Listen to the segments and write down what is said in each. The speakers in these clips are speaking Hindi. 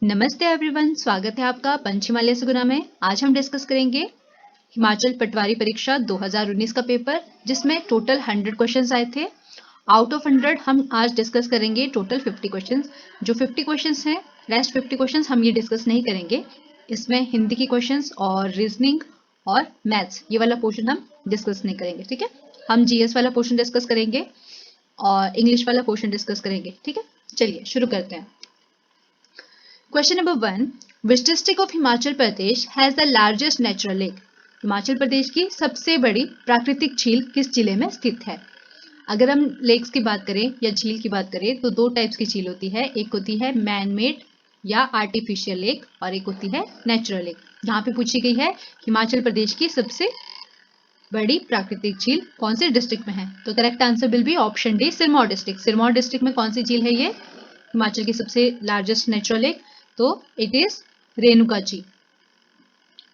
नमस्ते एवरीवन, स्वागत है आपका पंचहिमालय सुगुना में। आज हम डिस्कस करेंगे हिमाचल पटवारी परीक्षा 2019 का पेपर, जिसमें टोटल 100 क्वेश्चंस आए थे। आउट ऑफ 100 हम आज डिस्कस करेंगे टोटल 50 क्वेश्चंस। जो 50 क्वेश्चंस हैं, रेस्ट 50 क्वेश्चंस हम ये डिस्कस नहीं करेंगे। इसमें हिंदी की क्वेश्चंस और रीजनिंग और मैथ्स, ये वाला पोर्शन हम डिस्कस नहीं करेंगे। ठीक है, हम जीएस वाला पोर्शन डिस्कस करेंगे और इंग्लिश वाला पोर्शन डिस्कस करेंगे। ठीक है, चलिए शुरू करते हैं। Question number 1. Which district of Himachal Pradesh has the largest natural lake? Himachal Pradesh की सबसे बड़ी प्राकृतिक झील किस जिले में स्थित है? अगर हम लेक्स की बात करें या झील की बात करें तो दो टाइप्स की झील होती है। एक होती है मैन मेड या आर्टिफिशियल लेक और एक होती है नेचुरल लेक। यहाँ पे पूछी गई है हिमाचल प्रदेश की सबसे बड़ी प्राकृतिक झील कौन से डिस्ट्रिक्ट में है? तो correct answer will be option D, Sirmaur district. Sirmaur district में कौन सी झील है? ये हिमाचल की सबसे लार्जेस्ट नेचुरल लेक, तो it is Renuka ji,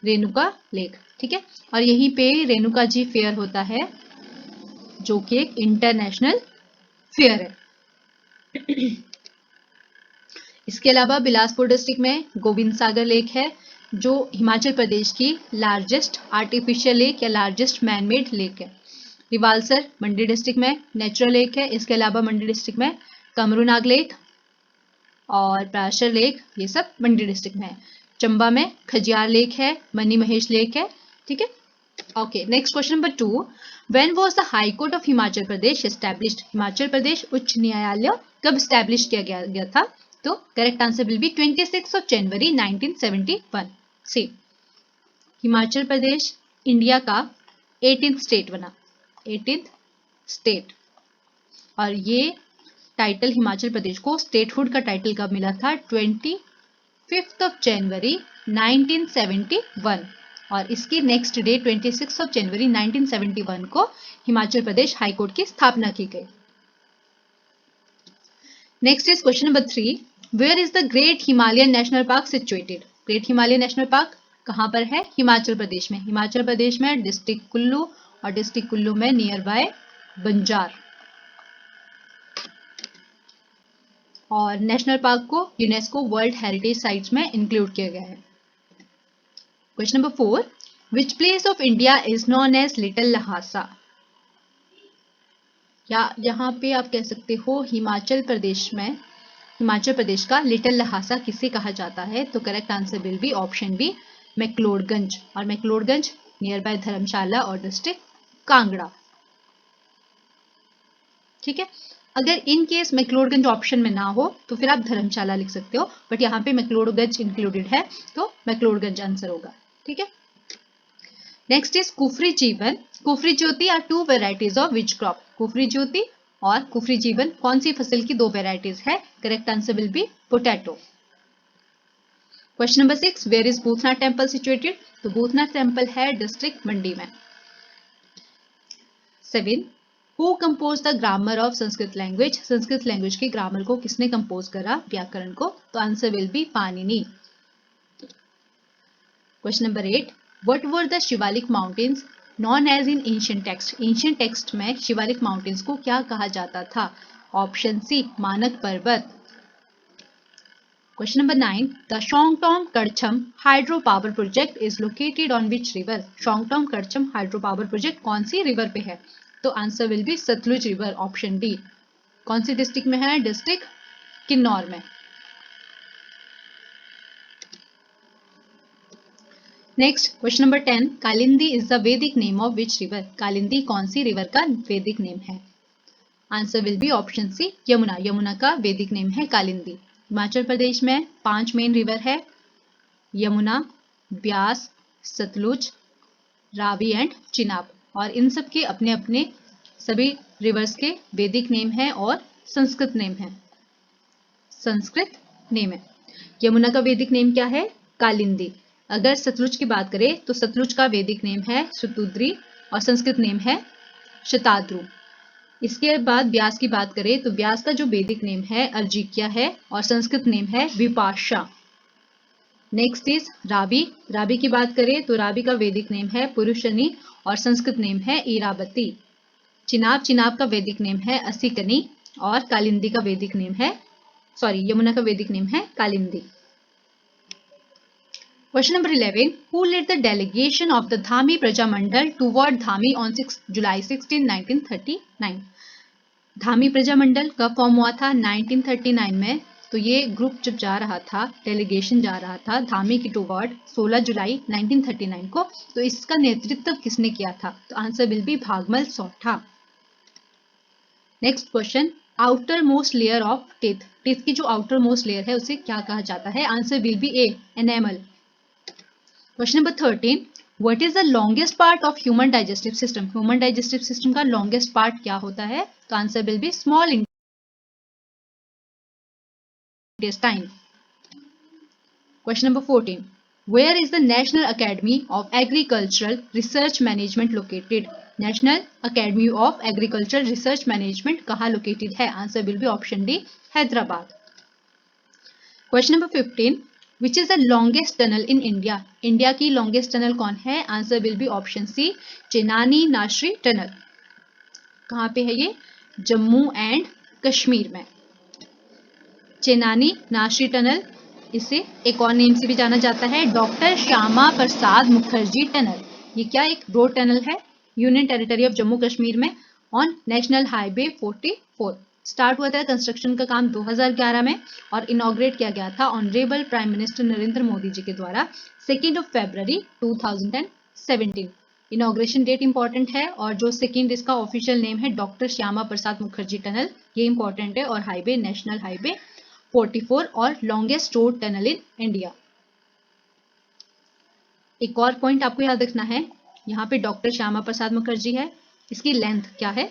Renuka lake. ठीक है, और यहीं पे रेणुका जी फेयर होता है, जो कि एक इंटरनेशनल फेयर है। इसके अलावा बिलासपुर डिस्ट्रिक्ट में गोविंद सागर लेक है, जो हिमाचल प्रदेश की लार्जेस्ट आर्टिफिशियल लेक या लार्जेस्ट मैनमेड लेक है। रिवालसर मंडी डिस्ट्रिक्ट में नेचुरल लेक है। इसके अलावा मंडी डिस्ट्रिक्ट में कमरूनाग लेक और प्राशर लेक, ये सब मंडी डिस्ट्रिक्ट में है। चंबा में खजियार लेक है, मनी महेश लेक है। ठीक है, okay. Next question number 2. When was the high court of Himachal Pradesh established? Himachal Pradesh उच्च न्यायालय कब स्टैब्लिश किया गया था? तो करेक्ट आंसर विल बी 26 जनवरी 1971 से। हिमाचल प्रदेश इंडिया का 18th स्टेट बना, 18th स्टेट, और ये टाइटल हिमाचल प्रदेश को स्टेटहुड का टाइटल कब मिला था? 25 जनवरी 1971, और इसकी नेक्स्ट डे 26 जनवरी 1971 को हिमाचल प्रदेश हाईकोर्ट की स्थापना की गई। Next is question number 3. Where is the Great Himalayan National Park situated? Great Himalayan National Park कहां पर है? हिमाचल प्रदेश में। हिमाचल प्रदेश में डिस्ट्रिक्ट कुल्लू, और डिस्ट्रिक्ट कुल्लू में नियर बाय बंजार। और नेशनल पार्क को यूनेस्को वर्ल्ड हेरिटेज साइट्स में इंक्लूड किया गया है। Question number 4. Which place of India is known as Little Lhasa? या यहाँ पे आप कह सकते हो हिमाचल प्रदेश में, हिमाचल प्रदेश का लिटिल लहासा किसे कहा जाता है? तो correct answer will be option B, McLeodganj. और मैक्लोडगंज नियर बाय धर्मशाला और डिस्ट्रिक्ट कांगड़ा। ठीक है, अगर इन केस मैक्लोडगंज ऑप्शन में ना हो तो फिर आप धर्मशाला लिख सकते हो, बट यहाँ पे मैक्लोडगंज इंक्लूडेड है तो मैक्लोडगंज आंसर होगा। ठीक है, next is Kufri Jeevan, Kufri Jyoti are two varieties of which crop? Kufri Jyoti और कुफरी जीवन कौन सी फसल की दो वेराइटीज है? Correct answer will be potato. Question number 6. Where is Bhootnath temple situated? तो भूतनाथ टेम्पल है डिस्ट्रिक्ट मंडी में। 7. Who composed the grammar of Sanskrit language? Sanskrit language के ग्रामर को किसने कंपोज करा, व्याकरण को? तो answer will be Panini. Question number 8. What were the Shivalik mountains known as in ancient text? Ancient text में शिवालिक माउंटेन्स को क्या कहा जाता था? Option C, Manak Parvat. Question number 9. The Shongtong Kadcham hydro power project is located on which river? Shongtong Kadcham hydro power project कौन सी रिवर पे है? तो answer will be Sutlej river, option D. कौन सी डिस्ट्रिक्ट में है? डिस्ट्रिक्ट किन्नौर में। Next question number 10. Kalindi is the Vedic name of which river? Kalindi कौन सी रिवर का वैदिक नेम है? Answer will be option C, Yamuna. Yamuna का वैदिक नेम है कालिंदी। हिमाचल प्रदेश में 5 मेन रिवर है, यमुना, ब्यास, सतलुज, रावी एंड चिनाब, और इन सब के अपने अपने सभी रिवर्स के वैदिक नेम है और संस्कृत नेम है। संस्कृत नेम है। यमुना का वैदिक नेम क्या है? कालिंदी। अगर सतलुज की बात करें तो सतलुज का वैदिक नेम है सुतुद्री और संस्कृत नेम है शताद्रु। इसके बाद ब्यास की बात करें तो ब्यास का जो वैदिक नेम है अर्जिक्या है और संस्कृत नेम है विपाशा। Next is Ravi. रावी की बात करें तो रावी का वैदिक नेम है पुरुषनी और संस्कृत नेम है ईरावती। चिनाब, चिनाब का वैदिक नेम है असिकनी और कालिंदी का वैदिक नेम है, यमुना का वैदिक नेम है Kalindi. Question number 11. Who led the delegation of the Dhami Prajamandal toward Dhami on 6 July 16, 1939? Dhami Prajamandal कब फॉर्म हुआ था? 1939 में। तो ये ग्रुप जब जा रहा था, डेलीगेशन जा रहा था धामी की टूवर्ड 16 जुलाई 1939 को, तो इसका नेतृत्व किसने किया था? तो answer will B Bhagmal सौठा। Next question, outer most layer of teeth, teeth की जो आउटर मोस्ट लेयर है उसे क्या कहा जाता है? Answer will be A, enamel. Question number 13, what is the longest part of human digestive system? Human digestive system का लॉन्गेस्ट पार्ट क्या होता है? तो answer will be small intestine. Question number 14, where is the National Academy of Agricultural Research Management located? National Academy of Agricultural Research Management कहाँ लोकेटेड है? Answer will be option D, Hyderabad. Question number 15, which is the longest tunnel in India? India की लॉन्गेस्ट टनल कौन है? Answer will be option C, Chenani Nashri tunnel. कहाँ पे है ये? जम्मू एंड कश्मीर में। चेनानी नाशरी टनल, इसे एक और नेम से भी जाना जाता है डॉक्टर श्यामा प्रसाद मुखर्जी टनल। ये क्या एक रोड टनल है union territory of Jammu Kashmir में ऑन नेशनल हाईवे 44। स्टार्ट हुआ था कंस्ट्रक्शन का काम 2011 में और इनॉग्रेट किया गया था honourable prime minister Narendra Modi ji के द्वारा 2 फरवरी 2017। इनॉग्रेशन डेट इंपॉर्टेंट है और जो सेकेंड इसका ऑफिशियल नेम है डॉक्टर श्यामा प्रसाद मुखर्जी टनल, ये इंपॉर्टेंट है। और हाईवे नेशनल हाईवे 44 और longest road tunnel in India. एक और पॉइंट आपको याद रखना है, यहाँ पे डॉक्टर श्यामा प्रसाद मुखर्जी है, इसकी लेंथ क्या है?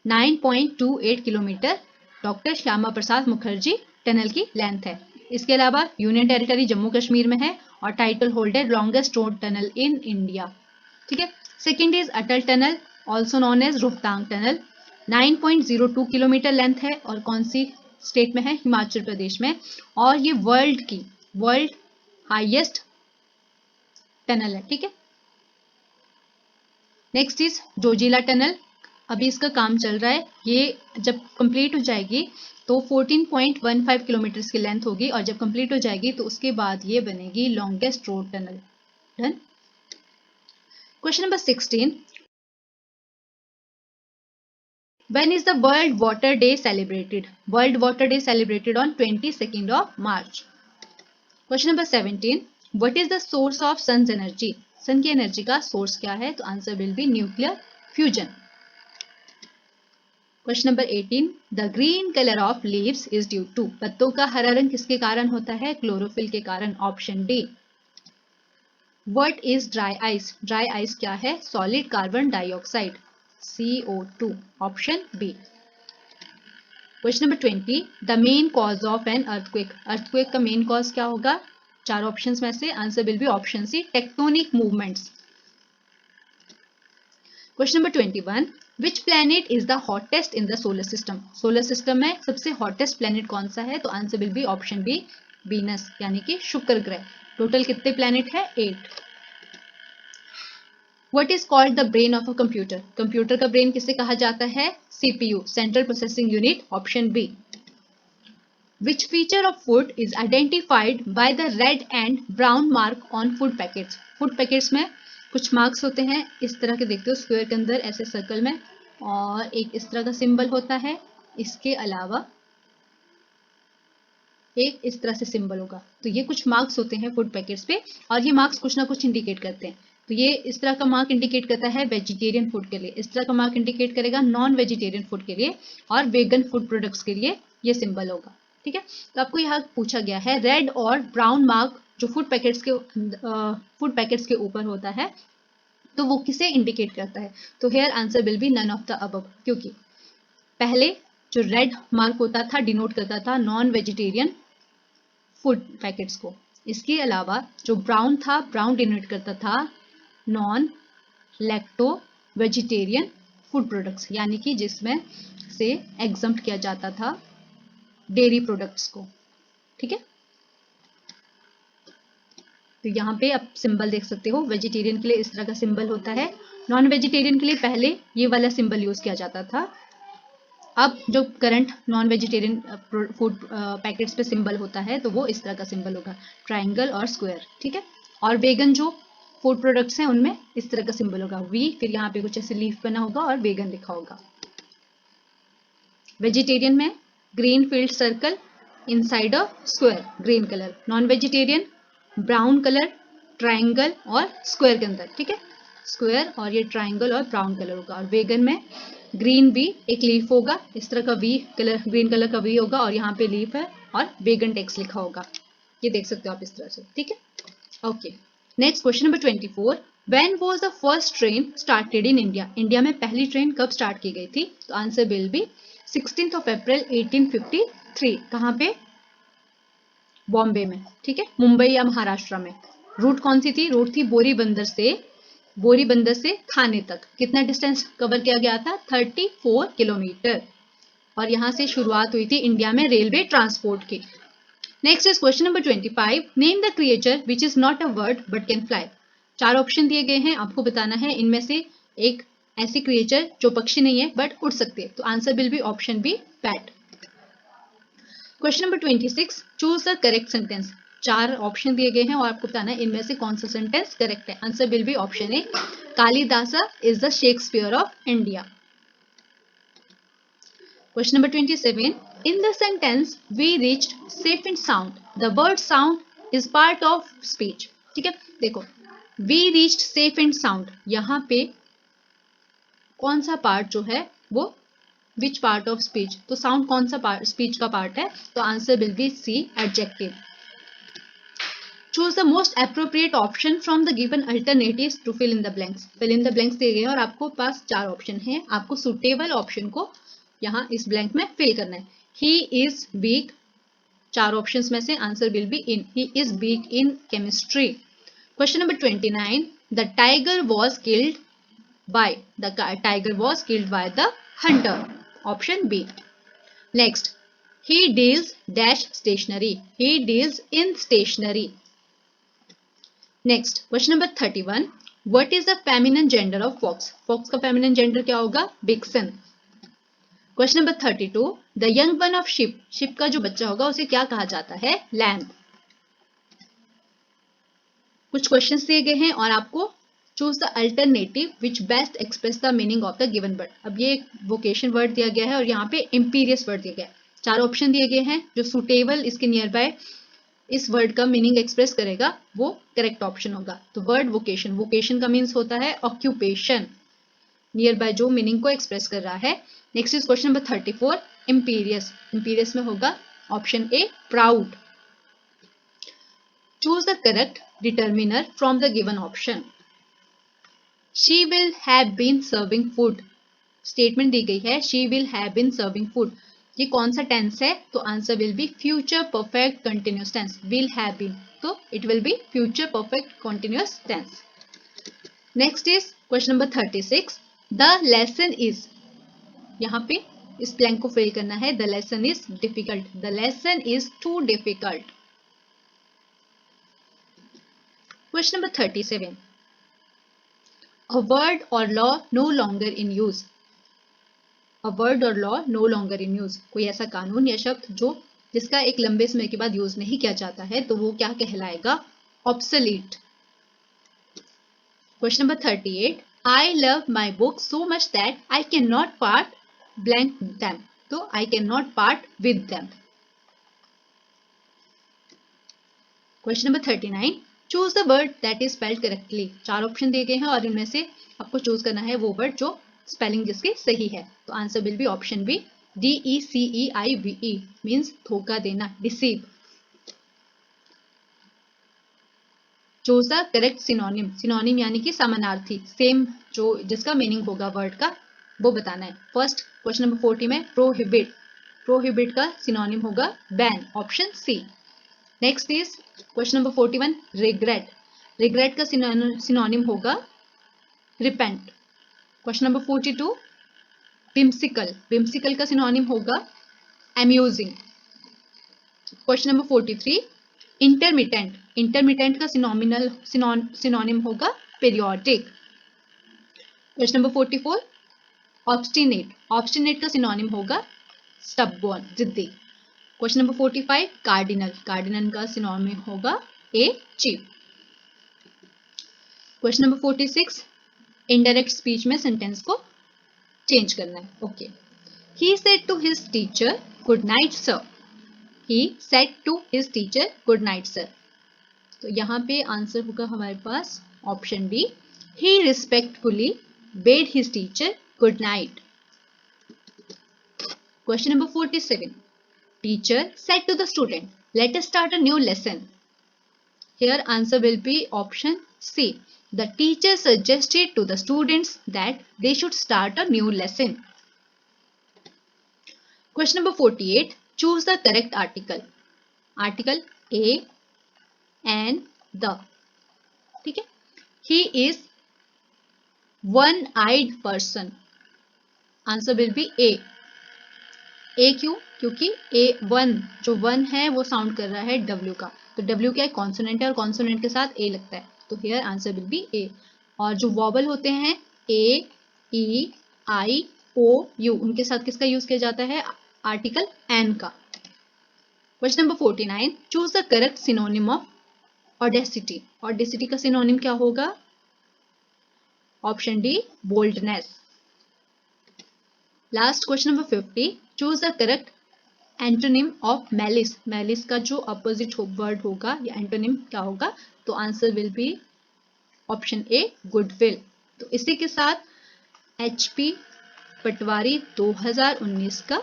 9.28 kilometre doctor Shyama Prasad Mukherjee tunnel की लेंथ है। इसके अलावा यूनियन टेरिटरी जम्मू कश्मीर में है और title holder longest road tunnel in India. ठीक है। Second is Atal tunnel also known as Rohtang tunnel, 9.02 kilometre length है और कौन सी स्टेट में है? हिमाचल प्रदेश में। और ये वर्ल्ड हाईएस्ट टनल है। ठीक है। नेक्स्ट इज जोजिला टनल, अभी इसका काम चल रहा है, ये जब कंप्लीट हो जाएगी तो 14.15 किलोमीटर की लेंथ होगी और जब कंप्लीट हो जाएगी तो उसके बाद ये बनेगी longest road tunnel. Done. Question number 16, when is the world water day celebrated? World water day celebrated on 22nd of March. Question number 17, what is the source of sun's energy? Sun की एनर्जी का सोर्स क्या है? तो answer will be nuclear fusion. Question number 18, the green colour of leaves is due to, पत्तों का हरा रंग किसके कारण होता है? क्लोरोफिल के कारण, option D. What is dry ice? Dry ice क्या है? Solid carbon dioxide, CO2, option B. Question number 20, the main cause of an earthquake, earthquake का मेन कॉज क्या होगा? चार ऑप्शंस में से answer will be option C, tectonic movements. Question number 21, which planet is the hottest in the solar system? Solar system में सबसे हॉटेस्ट प्लैनेट कौन सा है? तो answer will be option B, Venus, यानी कि शुक्र ग्रह। टोटल कितने प्लैनेट है? 8। What is called the brain of a computer? Computer का ब्रेन किसे कहा जाता है? CPU, central processing unit, option B. Which feature of food is identified by the red and brown mark on food packets? Food packets में कुछ मार्क्स होते हैं, इस तरह के देखते हो स्क्वायर के अंदर ऐसे सर्कल में, और एक इस तरह का सिंबल होता है, इसके अलावा एक इस तरह से सिंबल होगा। तो ये कुछ मार्क्स होते हैं फूड पैकेट्स पे और ये मार्क्स कुछ ना कुछ इंडिकेट करते हैं। तो ये इस तरह का मार्क इंडिकेट करता है वेजिटेरियन फूड के लिए, इस तरह का मार्क इंडिकेट करेगा नॉन वेजिटेरियन फूड के लिए, और वेगन फूड प्रोडक्ट्स के लिए ये सिंबल होगा। ठीक है। तो आपको यहाँ पूछा गया है रेड और ब्राउन मार्क जो फूड पैकेट्स के ऊपर होता है तो वो किसे इंडिकेट करता है? तो here answer will be none of the above, क्योंकि पहले जो रेड मार्क होता था डिनोट करता था नॉन वेजिटेरियन फूड पैकेट्स को, इसके अलावा जो ब्राउन था, ब्राउन डिनोट करता था non lacto vegetarian food products, यानी कि जिसमें से एग्जम्प्ट किया जाता था डेयरी प्रोडक्ट्स को। ठीक है। तो यहाँ पे आप सिंबल देख सकते हो, वेजिटेरियन के लिए इस तरह का सिंबल होता है, नॉन वेजिटेरियन के लिए पहले ये वाला सिंबल यूज किया जाता था, अब जो current non vegetarian food packets पे सिंबल होता है तो वो इस तरह का सिंबल होगा, ट्रायंगल और स्क्वायर। ठीक है। और वेगन जो फूड प्रोडक्ट्स हैं उनमें इस तरह का सिंबल होगा वी, फिर यहाँ पे कुछ ऐसे लीफ बना होगा और वेगन लिखा होगा। वेजिटेरियन में green field circle inside a square, green colour. Non vegetarian brown colour, triangle और स्क्वायर के अंदर, ठीक है, स्क्वायर और ये ट्राइंगल और ब्राउन कलर होगा। और वेगन में ग्रीन वी, एक लीफ होगा, इस तरह का वी कलर, ग्रीन कलर का वी होगा और यहाँ पे लीफ है और वेगन टेक्स्ट लिखा होगा, ये देख सकते हो आप इस तरह से, ठीक है। Okay, next question number 24, when was the first train started in India? India में पहली ट्रेन कब स्टार्ट की गई थी? तो आंसर विल बी 16 अप्रैल 1853। कहाँ पे? बॉम्बे में, ठीक है, मुंबई या महाराष्ट्र में। रूट कौन सी थी? रूट थी बोरीबंदर से थाने तक। कितना डिस्टेंस कवर किया गया था? 34 किलोमीटर। और यहां से शुरुआत हुई थी इंडिया में रेलवे ट्रांसपोर्ट की। Next is question number 25, name the creature which is not a bird but can fly. 4 option दिए गए हैं, आपको बताना है इनमें से एक ऐसी क्रिएचर जो पक्षी नहीं है बट उड़ सकती है। तो answer will be option B, bat. Question number 26, choose the correct sentence. 4 option दिए गए हैं और आपको बताना है इनमें से कौन सा सेंटेंस करेक्ट है। Answer will be option A, Kalidasa is the Shakespeare of India. Question number 27. In the sentence, we reached safe and sound. The word sound is part of speech. ठीक है, देखो, we reached safe and sound. यहाँ पे कौन सा पार्ट जो है वो which part of speech? तो sound कौन सा पार्ट स्पीच का पार्ट है? तो answer will be C, adjective. Choose the most appropriate option from the given alternatives to fill in the blanks. Fill in the blanks दिए गए हैं और आपको पास 4 ऑप्शन हैं, आपको सुटेबल ऑप्शन को यहाँ इस ब्लैंक में फिल करना है। ही इज वीक, 4 ऑप्शन में से answer will be in, he is weak in chemistry. Question number 29, the tiger was killed by, the tiger was killed by the hunter, option B. Next, he deals dash stationery, he deals in stationery. Next question number 31, what is the feminine gender of fox? Fox का फेमिनिन जेंडर क्या होगा? Vixen. Question number 32, the young one of ship, ship का जो बच्चा होगा उसे क्या कहा जाता है? लैम्ब। कुछ क्वेश्चंस दिए गए हैं और आपको choose the alternative which best express the meaning of the given word. अब ये वोकेशन वर्ड दिया गया है और यहाँ पे इंपीरियस वर्ड दिया गया है। 4 ऑप्शन दिए गए हैं, जो सुटेबल इसके नियर बाय इस वर्ड का मीनिंग एक्सप्रेस करेगा वो करेक्ट ऑप्शन होगा। तो वर्ड वोकेशन, वोकेशन का मीन्स होता है ऑक्यूपेशन, नियर बाय जो मीनिंग को एक्सप्रेस कर रहा है। Next is question number 34, imperious, imperious में होगा option A, proud. Choose the correct determiner from the given option. She will have been serving food, statement दी गई है she will have been serving food, ये कौन सा टेंस है? तो answer will be future perfect continuous tense, will have been, तो it will be future perfect continuous tense. Next is question number 36, the lesson is, यहाँ पे इस ब्लैंक को फिल करना है। The lesson is difficult, the lesson is too difficult. Question number 37, a word or law no longer in use, a word or law no longer in use, कोई ऐसा कानून या शब्द जो जिसका एक लंबे समय के बाद यूज नहीं किया जाता है तो वो क्या कहलाएगा? Obsolete. Question number 38, I love my book so much that I can not part blank them, तो I cannot part with them. Question number 39, choose the word that is spelled correctly. 4 option दिए गए हैं और इनमें से आपको चूज करना है वो वर्ड जो स्पेलिंग जिसकी सही है। तो answer will be option B, DECEIVE, means धोखा देना, deceive. Choose the correct synonym, synonym यानी कि समानार्थी, सेम जो जिसका मीनिंग होगा वर्ड का वो बताना है। फर्स्ट क्वेश्चन नंबर 40 में प्रोहिबिट, प्रोहिबिट का सिनोनिम होगा ban, option C. Next is question number 41, regret, regret का सिनोनिम होगा repent. Question number 42, whimsical, whimsical का सिनोनिम होगा amusing. Question number 43, intermittent, intermittent का सिनोनिम होगा periodic. Question number 44, obstinate, obstinate का सिनोनिम होगा स्टबबॉर्न, जिद्दी। क्वेश्चन नंबर 45, कार्डिनल, कार्डिनल का सिनोनिम होगा A, chief. Question number 46, indirect speech में सेंटेंस को चेंज करना है। Okay, he said to his teacher good night sir. He said to his teacher good night sir. तो यहाँ पे आंसर होगा हमारे पास option B, he respectfully bade his teacher good night. Question number 47, teacher said to the student, let us start a new lesson. Here answer will be option C. The teacher suggested to the students that they should start a new lesson. Question number 48, choose the correct article. Article A and the. ठीक है, he is one-eyed person. Answer will be A. ए क्यों? क्योंकि ए वन, जो वन है वो साउंड कर रहा है डब्ल्यू का, तो डब्ल्यू क्या है? कॉन्सोनेंट है और कॉन्सोनेंट के साथ ए लगता है, तो हियर आंसर विल बी ए। और जो वॉवल होते हैं ए, ई, आई, ओ, यू, उनके साथ किसका यूज किया जाता है? आर्टिकल एन का। Question number 49, choose the correct synonym of audacity. Audacity का सिनोनिम क्या होगा? Option D, boldness. Last question number 50, choose the correct antonym of malice. Malice का जो अपोजिट वर्ड होगा या एंटोनिम क्या होगा? तो answer will be option A, goodwill. तो इसी के साथ HP पटवारी 2019 का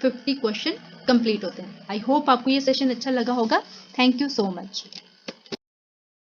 50 क्वेश्चन कंप्लीट होते हैं। आई होप आपको ये सेशन अच्छा लगा होगा। Thank you so much.